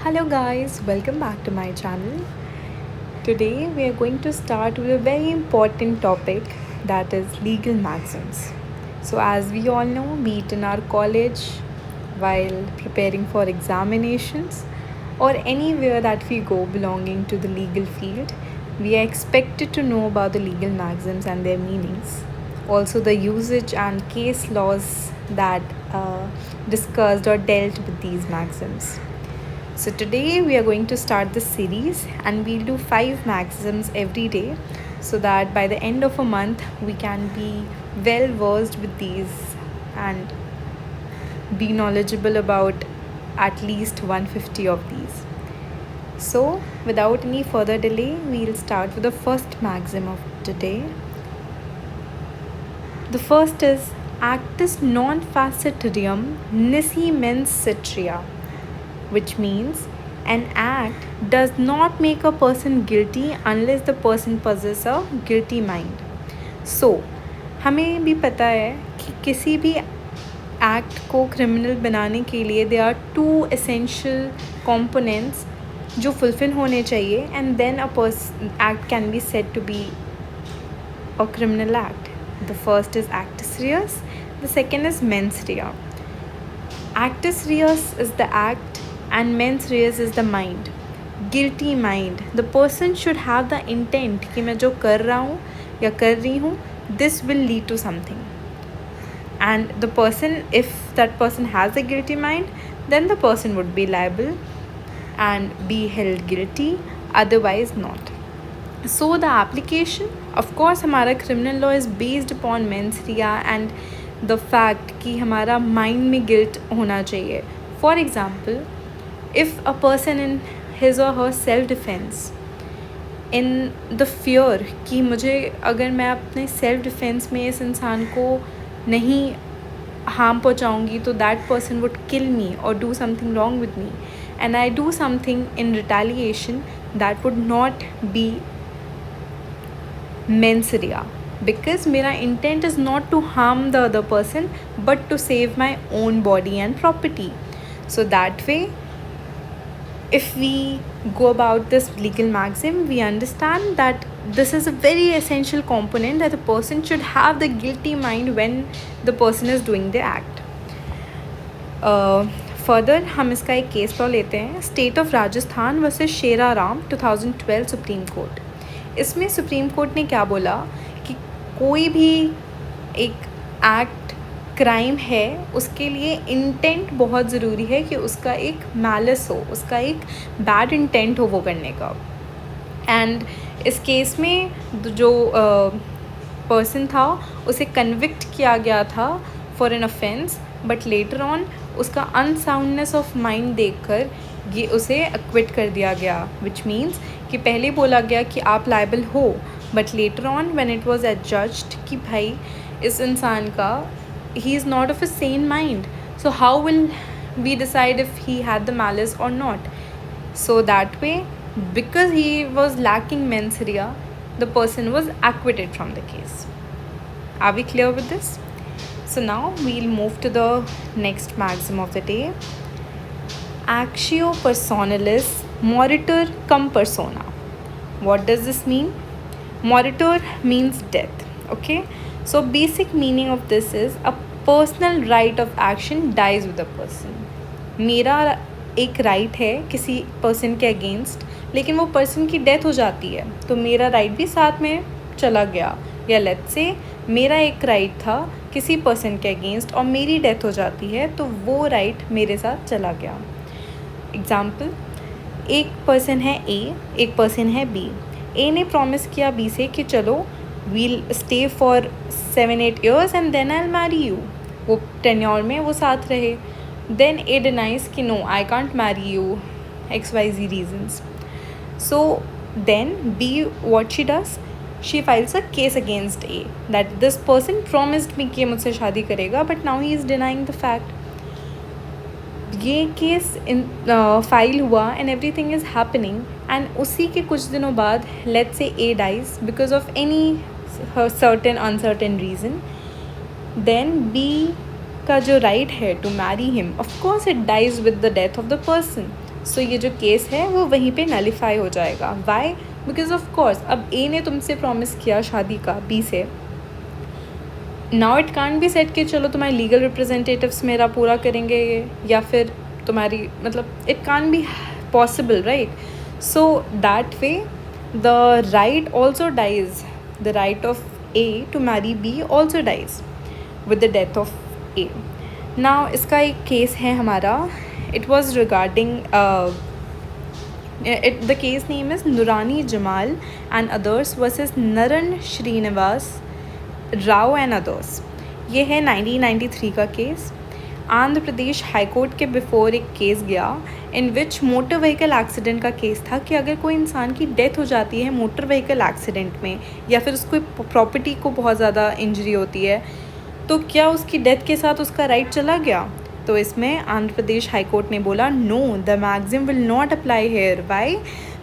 Hello guys, welcome back to my channel. Today we are going to start with a very important topic, that is legal maxims. So as we all know, be it in our college, while preparing for examinations, or anywhere that we go belonging to the legal field, we are expected to know about the legal maxims and their meanings. Also the usage and case laws that discussed or dealt with these maxims. So today we are going to start this series and we'll do 5 maxims every day so that by the end of a month we can be well versed with these and be knowledgeable about at least 150 of these. So without any further delay, we'll start with the first maxim of today. The first is actus non facetium nisi mens citria, which means an act does not make a person guilty unless the person possesses a guilty mind. So, हमें भी पता है कि किसी भी act को criminal बनाने के लिए they are two essential components जो फुलफिल होने चाहिए and then a act can be said to be a criminal act. The first is actus reus, the second is mens rea. Actus reus is the act and mens reus is the mind. Guilty mind. The person should have the intent कि मैं जो कर रहा हूँ या कर रही हूँ, this will lead to something. And the person, if that person has a guilty mind, then the person would be liable and be held guilty, otherwise not. So the application, of course, हमारा criminal law is based upon mens rea and the fact कि हमारा mind में guilt होना चाहिए. For example, if a person in his or her self defense, in the fear कि मुझे अगर मैं अपने self defense में इस इंसान को नहीं harm पहुँचाऊँगी तो that person would kill me or do something wrong with me, and I do something in retaliation, that would not be mens rea, because मेरा intent is not to harm the other person but to save my own body and property. So that way, if we go about this legal maxim, we understand that this is a very essential component, that the person should have the guilty mind when the person is doing the act. Further हम इसका एक case law लेते हैं, state of Rajasthan versus Shera Ram 2012 supreme court. इसमें supreme court ने क्या बोला कि कोई भी एक एक्ट क्राइम है उसके लिए इंटेंट बहुत ज़रूरी है कि उसका एक मैलिस हो, उसका एक बैड इंटेंट हो वो करने का. एंड इस केस में जो पर्सन था उसे कन्विक्ट किया गया था for an offence, but later on उसका अनसाउंडनेस ऑफ माइंड देखकर ये उसे एक्विट कर दिया गया, विच मीन्स कि पहले बोला गया कि आप लायबल हो, but later on when it was adjudged कि भाई इस इंसान का ही is not of a sane mind, so how will we decide if he had the malice or not. So that way, because he was lacking mens rea, the person was acquitted from the case. Are we clear with this? So now we'll move to the next maxim of the day. Actio personalis moritur cum persona. What does this mean? Moritur means death. Okay, so basic meaning of this is a personal right of action dies with a person. मेरा एक right है किसी person के against, लेकिन वो person की death हो जाती है तो मेरा राइट भी साथ में चला गया. या लेट्स से मेरा एक राइट था किसी पर्सन के अगेंस्ट और मेरी डेथ हो जाती है तो वो राइट मेरे साथ चला गया. एग्ज़ाम्पल, एक पर्सन है ए, एक पर्सन है बी. ए ने प्रॉमिस किया बी से कि चलो we'll stay for 7-8 years and then I will marry you. वो टेन्योर में वो साथ रहे. देन ए डिनाइज कि no, I can't marry you, XYZ reasons. So then B, what she does, she files a case against A that this person promised me कि मुझसे शादी करेगा, but now he is denying the fact. ये case file हुआ and everything is happening, and उसी के कुछ दिनों बाद let's say A dies because of any certain uncertain reason, then B का जो राइट है to marry him, of course it dies with the death of the person. सो ये जो केस है वो वहीं पे नलीफाई हो जाएगा. वाई? बिकॉज ऑफ कोर्स अब ए ने तुमसे प्रॉमिस किया शादी का बी से. Now it can't B set कि चलो तुम्हारे लीगल रिप्रेजेंटेटिव्स मेरा पूरा करेंगे या फिर तुम्हारी मतलब it can't be possible, right? So that way the right also dies. The right of A to marry B also dies with the death of A. Now इसका एक केस है हमारा. It was regarding the case name is Nurani Jamal and others versus Naran Srinivas Rao and others. ये है 1993 का case. Andhra Pradesh high court के before एक case गया इन विच मोटर व्हीकल एक्सीडेंट का केस था कि अगर कोई इंसान की डेथ हो जाती है मोटर व्हीकल एक्सीडेंट में या फिर उसको प्रॉपर्टी को बहुत ज़्यादा इंजरी होती है तो क्या उसकी डेथ के साथ उसका राइट चला गया. तो इसमें आंध्र प्रदेश हाई कोर्ट ने बोला no, the maxim will not apply here. Why?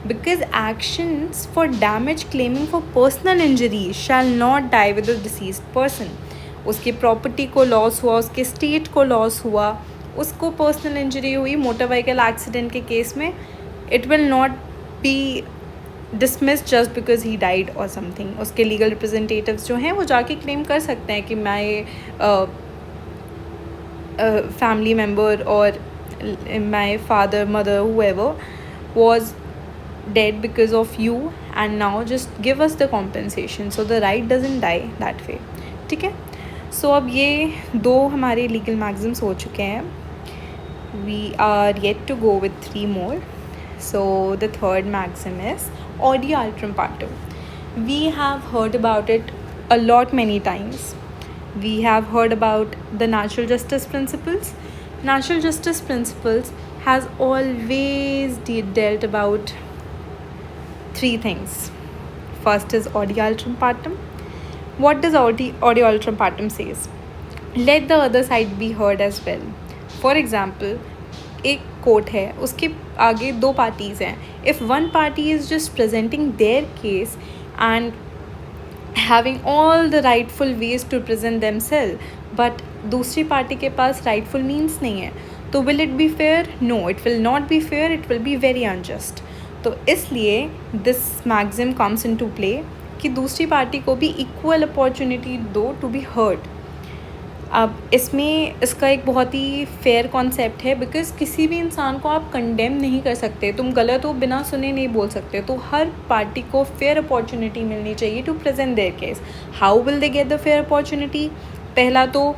Because actions for damage claiming for personal injury shall not die with the deceased person. उसकी प्रॉपर्टी को लॉस हुआ, उसके स्टेट को लॉस हुआ, उसको पर्सनल इंजरी हुई मोटर व्हीकल एक्सीडेंट के case में. It will not be dismiss just because he died और समथिंग. उसके लीगल रिप्रेजेंटेटिव्स जो हैं वो जाके क्लेम कर सकते हैं कि मैं family member or my father, mother, whoever was dead because of you and now just give us the compensation. So the right doesn't die that way. ठीक है. So अब ये दो हमारे legal maxims हो चुके हैं. We are yet to go with 3 more. So the third maxim is Audi Altrum Partum. We have heard about it a lot many times. We have heard about the natural justice principles. Natural justice principles has always dealt about 3 things. First is Audi Altrum Partum. What does Audi Altrum Partum says? Let the other side be heard as well. For example, एक court है, उसके आगे 2 parties हैं. If one party is just presenting their case and having all the rightful ways to present themselves, but दूसरी party के पास rightful means नहीं है, तो will it be fair? No, it will not be fair. It will be very unjust. तो इसलिए this maxim comes into play कि दूसरी party को भी equal opportunity दो to be heard. अब इसमें इसका एक बहुत ही फेयर कॉन्सेप्ट है बिकॉज़ किसी भी इंसान को आप कंडेम नहीं कर सकते. तुम गलत हो बिना सुने नहीं बोल सकते. तो हर पार्टी को फेयर अपॉर्चुनिटी मिलनी चाहिए to present their case. How will they get the fair opportunity? पहला तो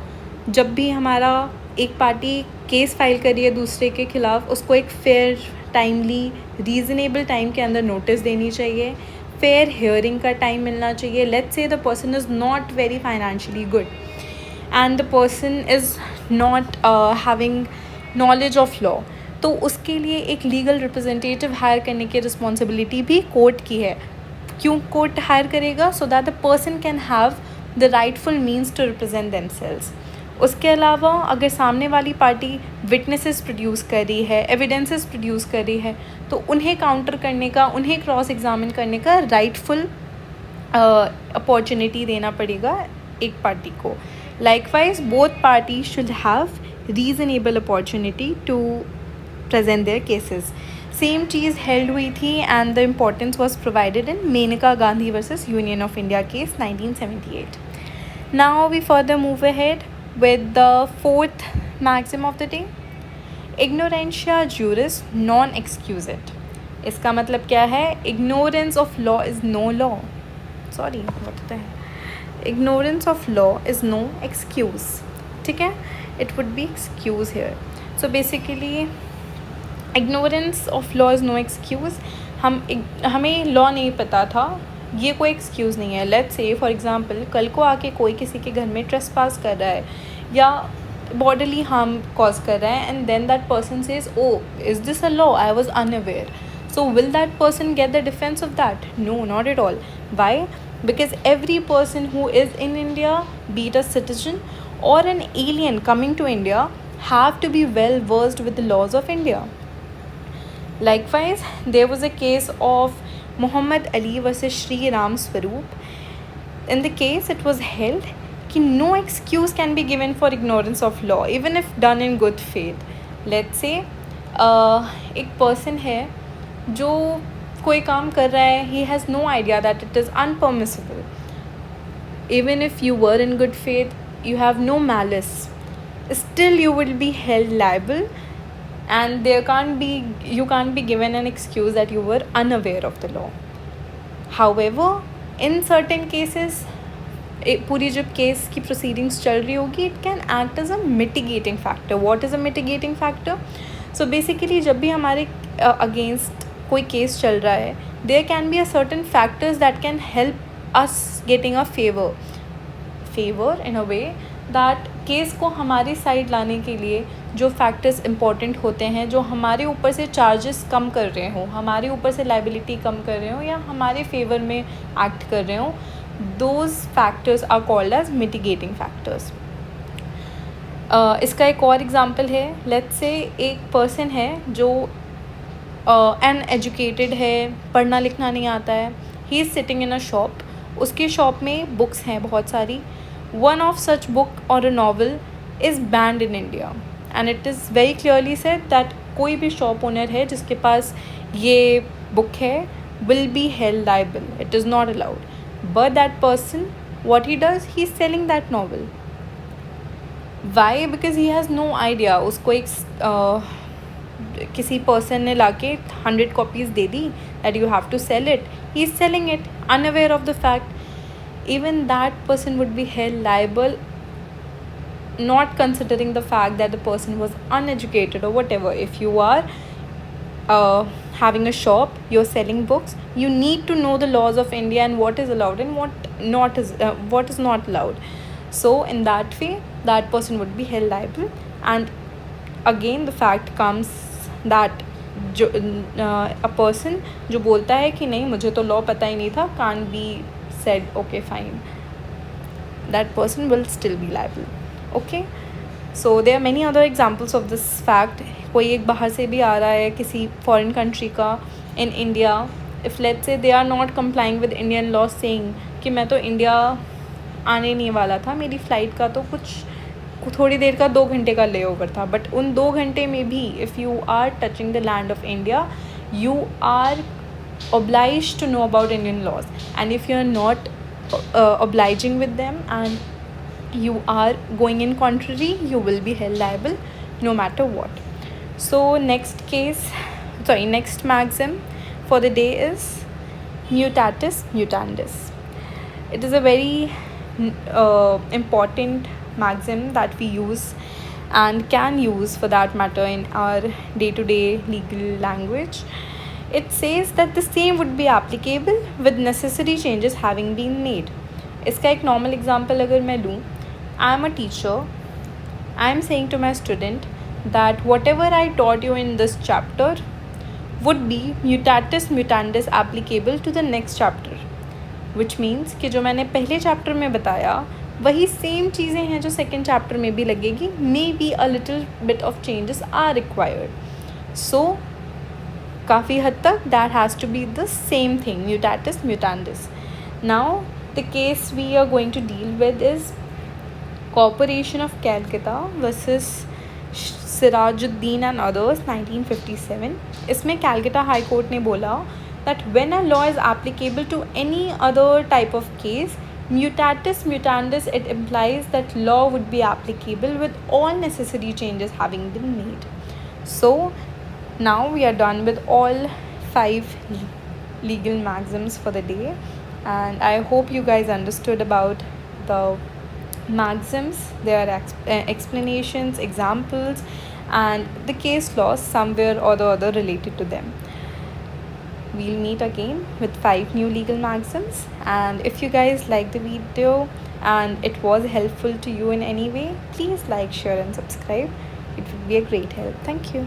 जब भी हमारा एक पार्टी केस फाइल करी है दूसरे के ख़िलाफ़, उसको एक फेयर, टाइमली, रीज़नेबल टाइम के अंदर नोटिस देनी चाहिए. फेयर हियरिंग का टाइम मिलना चाहिए. Let's say the person is not very financially good and the person is not having knowledge of law, तो उसके लिए एक लीगल रिप्रेजेंटेटिव हायर करने की रिस्पॉन्सिबिलिटी भी कोर्ट की है. क्यों कोर्ट हायर करेगा? So that the person can have the rightful means to represent themselves. उसके अलावा अगर सामने वाली पार्टी विटनेसेस प्रोड्यूस कर रही है, एविडेंसेस प्रोड्यूस कर रही है, तो उन्हें काउंटर करने का, उन्हें क्रॉस एग्जामिन करने का राइटफुल अपॉर्चुनिटी देना पड़ेगा एक पार्टी को. Likewise, both parties should have reasonable opportunity to present their cases. Same cheese held हुई थी and the importance was provided in Menaka Gandhi versus Union of India case 1978. Now we further move ahead with the 4th maxim of the day. Ignorantia juris non excusat. इसका मतलब क्या है? Ignorance of law is no law. Sorry, what the hell? Ignorance of law is no excuse. ठीक है? It would be excuse here. So basically ignorance of law is no excuse. हमें law नहीं पता था, ये कोई एक्सक्यूज़ नहीं है. लेट्स से फॉर एग्जांपल कल को आके कोई किसी के घर में ट्रेसपास कर रहा है या बॉडीली हार्म कॉज कर रहा है and then that person says oh is this a law, I was unaware. So will that person get the defense of that? No, not at all. Why? Because every person who is in India, be it a citizen or an alien coming to India, have to be well versed with the laws of India. Likewise, there was a case of Muhammad Ali versus Sri Ram Swaroop. In the case, it was held that no excuse can be given for ignorance of law, even if done in good faith. Let's say एक person है जो कोई काम कर रहा है, he has no idea that it is unpermissible. Even if you were in good faith, you have no malice, still you will be held liable, and you can't be given an excuse that you were unaware of the law. However, in certain cases, पूरी जब case की proceedings चल रही होगी, it can act as a mitigating factor. What is a mitigating factor? So basically जब भी हमारे against कोई केस चल रहा है, there can be a certain factors that can help us getting a favour in a way that case को हमारी side लाने के लिए जो फैक्टर्स इंपॉर्टेंट होते हैं, जो हमारे ऊपर से चार्जेस कम कर रहे हों, हमारे ऊपर से लाइबिलिटी कम कर रहे हों, या हमारे फेवर में एक्ट कर रहे हों, those factors are called as mitigating factors. इसका एक और एग्जांपल है. लेट्स से एक पर्सन है जो अनएजुकेटेड है, पढ़ना लिखना नहीं आता है. He is sitting in a shop. उसकी शॉप में बुक्स हैं बहुत सारी. वन ऑफ सच बुक और a novel is band in India, and it is very clearly said that कोई भी शॉप ओनर है जिसके पास ये बुक है will be held liable. It is not allowed. But that person, what he does, he is selling that novel. Why? Because he has no idea. उसको एक किसी person ने लाके 100 copies they the that you have to sell it. He is selling it unaware of the fact. Even that person would be held liable, not considering the fact that the person was uneducated or whatever. If you are having a shop, you're selling books, you need to know the laws of India and what is allowed and what is not allowed. So in that way, that person would be held liable. And again, the fact comes that जो a person जो बोलता है कि नहीं मुझे तो law पता ही नहीं था, can't be said okay fine, that person will still be liable. Okay, so there are many other examples of this fact. कोई एक बाहर से भी आ रहा है किसी फॉरेन कंट्री का in India, if let's say they are not complying with Indian law, saying कि मैं तो इंडिया आने नहीं वाला था, मेरी फ़्लाइट का तो कुछ थोड़ी देर का 2 घंटे का ले ओवर था, बट उन 2 घंटे में भी if you are touching the land of India, you are obliged to know about Indian laws. And if you are not obliging with them and you are going in contrary, you will be held liable no matter what. So next maxim for the day is mutatis mutandis. It is a very important maxim that we use and can use for that matter in our day-to-day legal language. It says that the same would be applicable with necessary changes having been made. इसका एक normal example अगर मैं लूँ, I am a teacher. I am saying to my student that whatever I taught you in this chapter would be mutatis mutandis applicable to the next chapter. Which means कि जो मैंने पहले chapter में बताया वही same चीज़ें हैं जो second chapter में भी लगेगी. Maybe a little bit of changes are required. So काफ़ी हद तक that has to be the same thing, mutatis mutandis. Now the case we are going to deal with is Corporation of Calcutta versus Sirajuddin and others 1957. इसमें Calcutta high court ने बोला that when a law is applicable to any other type of case, mutatis mutandis, it implies that law would be applicable with all necessary changes having been made. So now we are done with all 5 legal maxims for the day, and I hope you guys understood about the maxims, their explanations, examples, and the case laws somewhere or the other related to them. We'll meet again with 5 new legal maxims, and if you guys like the video and it was helpful to you in any way, please like, share and subscribe. It would be a great help. Thank you.